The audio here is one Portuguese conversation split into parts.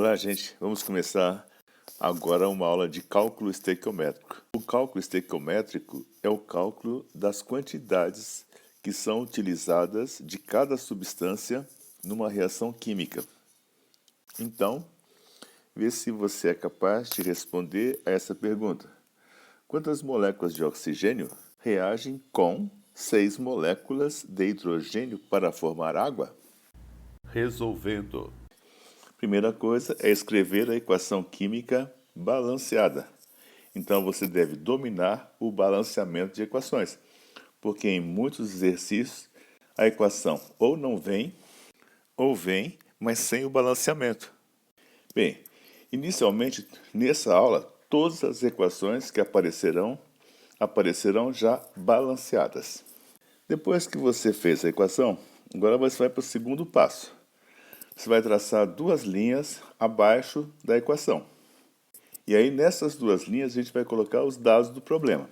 Olá, gente. Vamos começar agora uma aula de cálculo estequiométrico. O cálculo estequiométrico é o cálculo das quantidades que são utilizadas de cada substância numa reação química. Então, vê se você é capaz de responder a essa pergunta. Quantas moléculas de oxigênio reagem com 6 moléculas de hidrogênio para formar água? Resolvendo. Primeira coisa é escrever a equação química balanceada. Então você deve dominar o balanceamento de equações, porque em muitos exercícios a equação ou não vem, ou vem, mas sem o balanceamento. Bem, inicialmente nessa aula, todas as equações que aparecerão já balanceadas. Depois que você fez a equação, agora você vai para o segundo passo. Você vai traçar duas linhas abaixo da equação. E aí, nessas duas linhas, a gente vai colocar os dados do problema.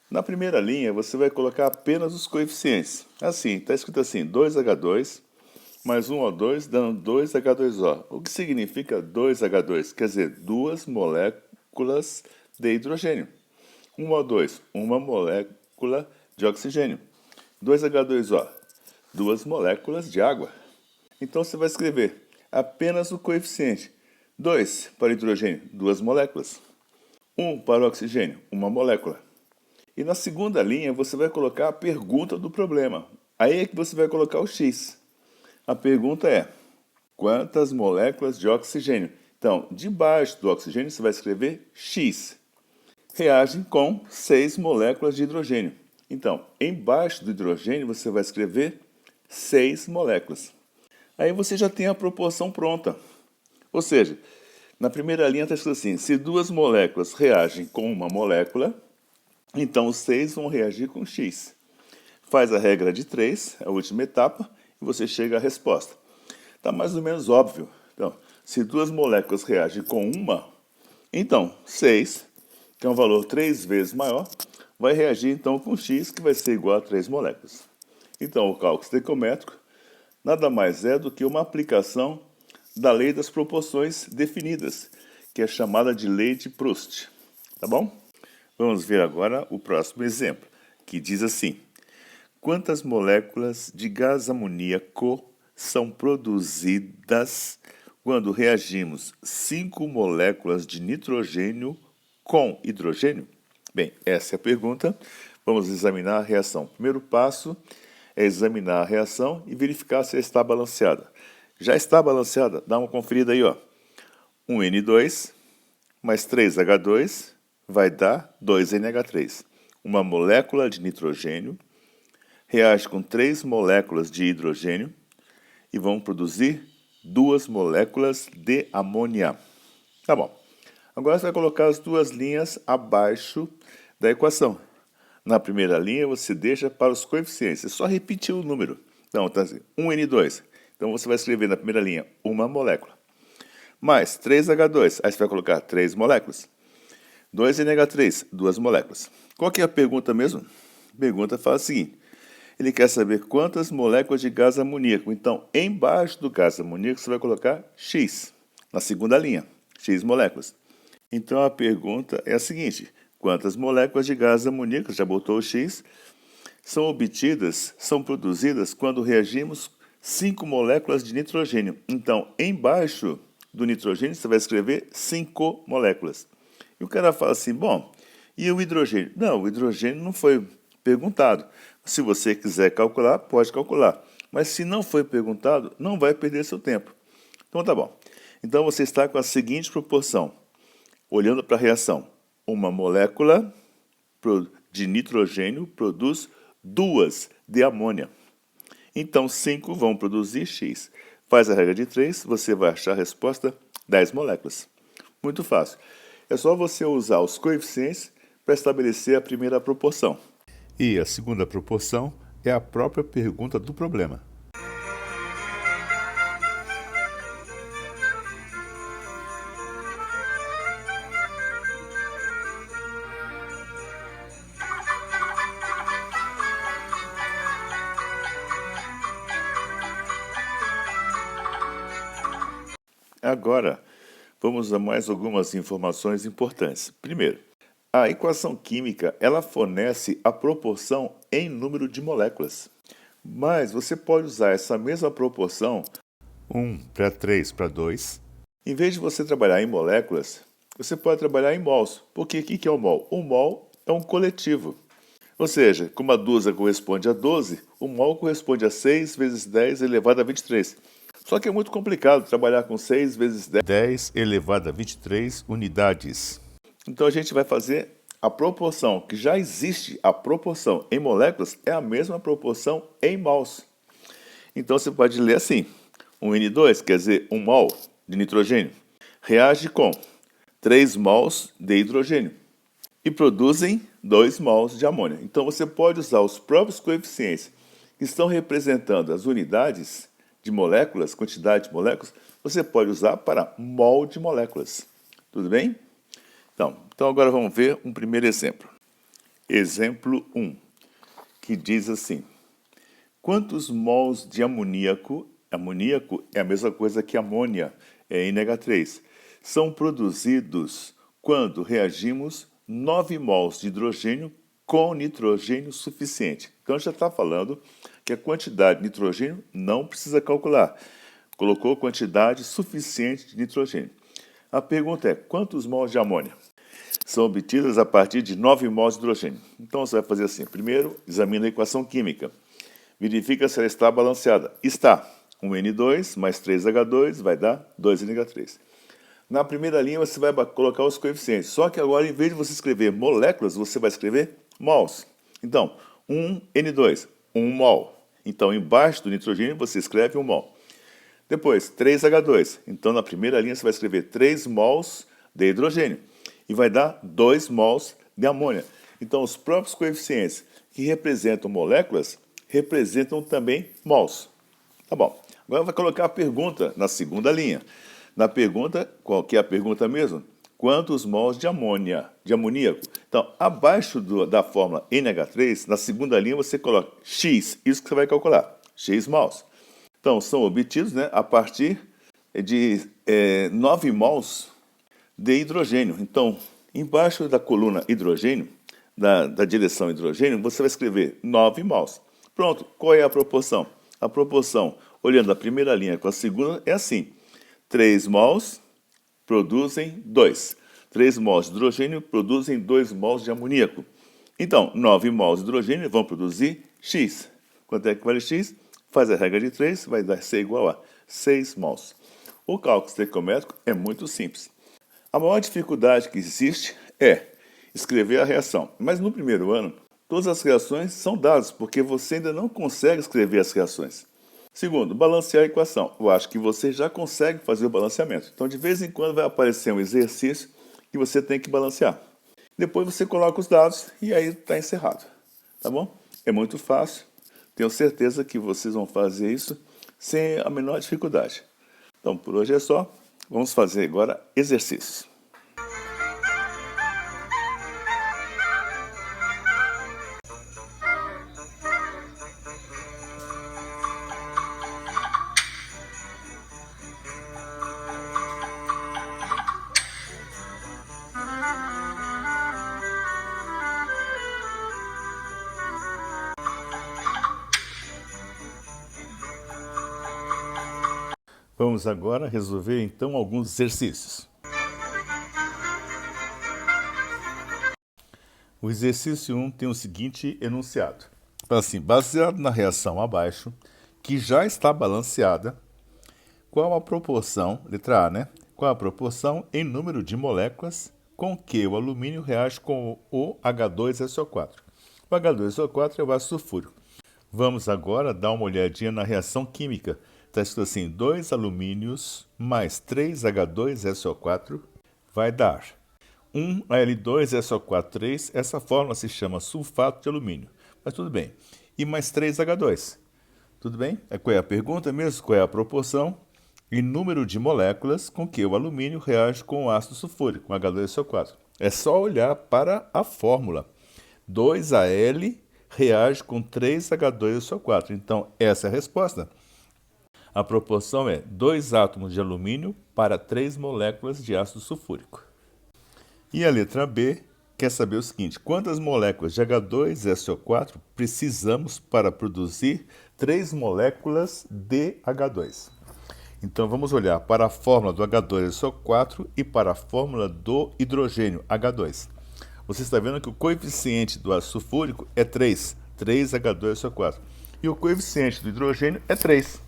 Na primeira linha, você vai colocar apenas os coeficientes. Assim, está escrito assim, 2H2 mais 1O2 dando 2H2O. O que significa 2H2? Quer dizer, duas moléculas de hidrogênio. 1O2, uma molécula de oxigênio. 2H2O, duas moléculas de água. Então você vai escrever apenas o coeficiente. 2 para o hidrogênio, 2 moléculas. 1 para o oxigênio, 1 molécula. E na segunda linha você vai colocar a pergunta do problema. Aí é que você vai colocar o X. A pergunta é: quantas moléculas de oxigênio? Então, debaixo do oxigênio você vai escrever X. Reagem com 6 moléculas de hidrogênio. Então, embaixo do hidrogênio você vai escrever 6 moléculas. Aí você já tem a proporção pronta. Ou seja, na primeira linha está escrito assim, se duas moléculas reagem com uma molécula, então os 6 vão reagir com X. Faz a regra de 3, a última etapa, e você chega à resposta. Está mais ou menos óbvio. Então, se duas moléculas reagem com uma, então 6, que é um valor 3 vezes maior, vai reagir então com X, que vai ser igual a 3 moléculas. Então, o cálculo estequiométrico nada mais é do que uma aplicação da lei das proporções definidas, que é chamada de lei de Proust. Tá bom? Vamos ver agora o próximo exemplo, que diz assim: quantas moléculas de gás amoníaco são produzidas quando reagimos 5 moléculas de nitrogênio com hidrogênio? Bem, essa é a pergunta. Vamos examinar a reação. Primeiro passo é examinar a reação e verificar se ela está balanceada. Já está balanceada? Dá uma conferida aí, ó. 1N2 mais 3H2 vai dar 2NH3. Uma molécula de nitrogênio reage com 3 moléculas de hidrogênio e vão produzir 2 moléculas de amônia. Tá bom. Agora você vai colocar as duas linhas abaixo da equação. Na primeira linha, você deixa para os coeficientes. É só repetir o número. Então, tá assim, 1N2. Então, você vai escrever na primeira linha uma molécula. Mais 3H2. Aí você vai colocar 3 moléculas. 2NH3, 2 moléculas. Qual que é a pergunta mesmo? A pergunta fala o seguinte. Ele quer saber quantas moléculas de gás amoníaco. Então, embaixo do gás amoníaco, você vai colocar X. Na segunda linha, X moléculas. Então, a pergunta é a seguinte. Quantas moléculas de gás amoníaco, já botou o X, são produzidas quando reagimos 5 moléculas de nitrogênio. Então, embaixo do nitrogênio, você vai escrever 5 moléculas. E o cara fala assim, bom, e o hidrogênio? Não, o hidrogênio não foi perguntado. Se você quiser calcular, pode calcular. Mas se não foi perguntado, não vai perder seu tempo. Então, tá bom. Então, você está com a seguinte proporção. Olhando para a reação. Uma molécula de nitrogênio produz 2 de amônia. Então, 5 vão produzir X. Faz a regra de 3, você vai achar a resposta 10 moléculas. Muito fácil. É só você usar os coeficientes para estabelecer a primeira proporção. E a segunda proporção é a própria pergunta do problema. Agora, vamos a mais algumas informações importantes. Primeiro, a equação química, ela fornece a proporção em número de moléculas. Mas você pode usar essa mesma proporção, 1 para 3 para 2. Em vez de você trabalhar em moléculas, você pode trabalhar em mols. Porque o que é um mol? Um mol é um coletivo. Ou seja, como a dúzia corresponde a 12, o mol corresponde a 6 vezes 10 elevado a 23. Só que é muito complicado trabalhar com 6 vezes 10 elevado a 23 unidades. Então a gente vai fazer a proporção, que já existe, a proporção em moléculas é a mesma proporção em mols. Então você pode ler assim, um N2, quer dizer, 1 mol de nitrogênio, reage com 3 mols de hidrogênio e produzem 2 mols de amônia. Então você pode usar os próprios coeficientes que estão representando as unidades de moléculas, quantidade de moléculas, você pode usar para mol de moléculas. Tudo bem? Então agora vamos ver um primeiro exemplo. Exemplo 1, que diz assim: quantos mols de amoníaco é a mesma coisa que amônia, é NH3, são produzidos quando reagimos 9 mols de hidrogênio com nitrogênio suficiente? Então já está falando que a quantidade de nitrogênio não precisa calcular. Colocou quantidade suficiente de nitrogênio. A pergunta é, quantos mols de amônia são obtidos a partir de 9 mols de hidrogênio? Então você vai fazer assim, primeiro examina a equação química. Verifica se ela está balanceada. Está. 1N2 mais 3H2 vai dar 2NH3. Na primeira linha você vai colocar os coeficientes. Só que agora, em vez de você escrever moléculas, você vai escrever mols. Então, 1N2, 1 mol. Então, embaixo do nitrogênio você escreve 1 mol. Depois, 3H2. Então, na primeira linha você vai escrever 3 mols de hidrogênio. E vai dar 2 mols de amônia. Então, os próprios coeficientes que representam moléculas representam também mols. Tá bom. Agora vai colocar a pergunta na segunda linha. Na pergunta, qual que é a pergunta mesmo? Quantos mols de amoníaco? Então, abaixo da fórmula NH3, na segunda linha você coloca X, isso que você vai calcular, X mols. Então, são obtidos, né, a partir de 9 mols de hidrogênio. Então, embaixo da coluna hidrogênio, da direção hidrogênio, você vai escrever 9 mols. Pronto, qual é a proporção? A proporção, olhando a primeira linha com a segunda, é assim. 3 mols produzem 2. 3 mols de hidrogênio produzem 2 mols de amoníaco. Então, 9 mols de hidrogênio vão produzir X. Quanto é que vale X? Faz a regra de 3, vai ser igual a 6 mols. O cálculo estequiométrico é muito simples. A maior dificuldade que existe é escrever a reação. Mas no primeiro ano, todas as reações são dadas, porque você ainda não consegue escrever as reações. Segundo, balancear a equação. Eu acho que você já consegue fazer o balanceamento. Então, de vez em quando vai aparecer um exercício que você tem que balancear. Depois você coloca os dados e aí está encerrado. Tá bom? É muito fácil. Tenho certeza que vocês vão fazer isso sem a menor dificuldade. Então, por hoje é só. Vamos fazer agora exercícios. Vamos agora resolver então alguns exercícios. O exercício 1 tem o seguinte enunciado. Fala assim, baseado na reação abaixo, que já está balanceada, qual a proporção, letra A, né? Qual a proporção em número de moléculas com que o alumínio reage com o H2SO4? O H2SO4 é o ácido sulfúrico. Vamos agora dar uma olhadinha na reação química. Está escrito assim, 2 alumínios mais 3H2SO4 vai dar 1Al2SO4, essa fórmula se chama sulfato de alumínio. Mas tudo bem. E mais 3H2. Tudo bem? Qual é a pergunta mesmo? Qual é a proporção e número de moléculas com que o alumínio reage com o ácido sulfúrico, com H2SO4? É só olhar para a fórmula. 2Al reage com 3H2SO4. Então, essa é a resposta. A proporção é 2 átomos de alumínio para 3 moléculas de ácido sulfúrico. E a letra B quer saber o seguinte: quantas moléculas de H2SO4 precisamos para produzir 3 moléculas de H2? Então vamos olhar para a fórmula do H2SO4 e para a fórmula do hidrogênio H2. Você está vendo que o coeficiente do ácido sulfúrico é 3 H2SO4. E o coeficiente do hidrogênio é 3.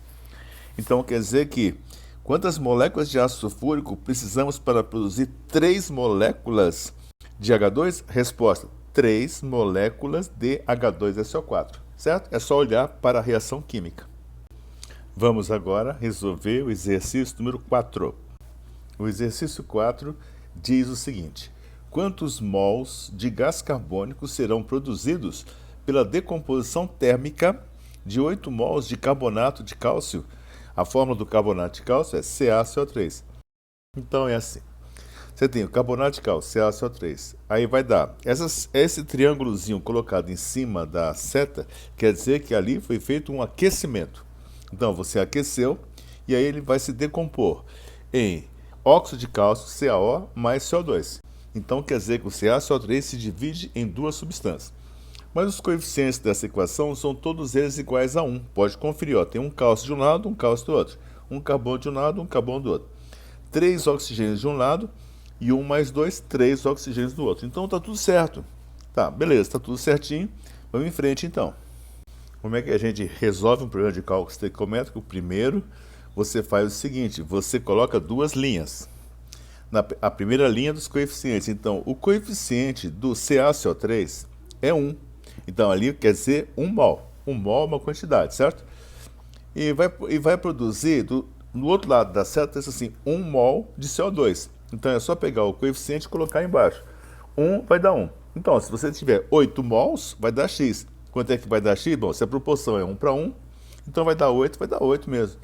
Então quer dizer que quantas moléculas de ácido sulfúrico precisamos para produzir 3 moléculas de H2? Resposta: 3 moléculas de H2SO4, certo? É só olhar para a reação química. Vamos agora resolver o exercício número 4. O exercício 4 diz o seguinte: quantos mols de gás carbônico serão produzidos pela decomposição térmica de 8 mols de carbonato de cálcio? A fórmula do carbonato de cálcio é CaCO3. Então é assim. Você tem o carbonato de cálcio, CaCO3. Aí vai dar esse triângulozinho colocado em cima da seta, quer dizer que ali foi feito um aquecimento. Então você aqueceu e aí ele vai se decompor em óxido de cálcio, CaO, mais CO2. Então quer dizer que o CaCO3 se divide em 2 substâncias. Mas os coeficientes dessa equação são todos eles iguais a 1. Pode conferir, ó, tem um cálcio de um lado, um cálcio do outro. Um carbono de um lado, um carbono do outro. 3 oxigênios de um lado e 1 mais 2, 3 oxigênios do outro. Então tá tudo certo. Tá, beleza, tá tudo certinho. Vamos em frente então. Como é que a gente resolve um problema de cálculo estequiométrico? Primeiro, você faz o seguinte: você coloca 2 linhas. A primeira linha dos coeficientes. Então, o coeficiente do CaCO3 é 1. Então, ali quer dizer 1 mol. 1 mol é uma quantidade, certo? E vai produzir, no outro lado da seta, assim, 1 mol de CO2. Então, é só pegar o coeficiente e colocar embaixo. 1 vai dar 1. Então, se você tiver 8 mols, vai dar X. Quanto é que vai dar X? Bom, se a proporção é 1 para 1, então vai dar 8 mesmo.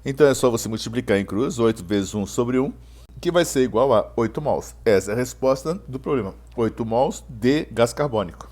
Então, é só você multiplicar em cruz, 8 vezes 1 sobre 1, que vai ser igual a 8 mols. Essa é a resposta do problema. 8 mols de gás carbônico.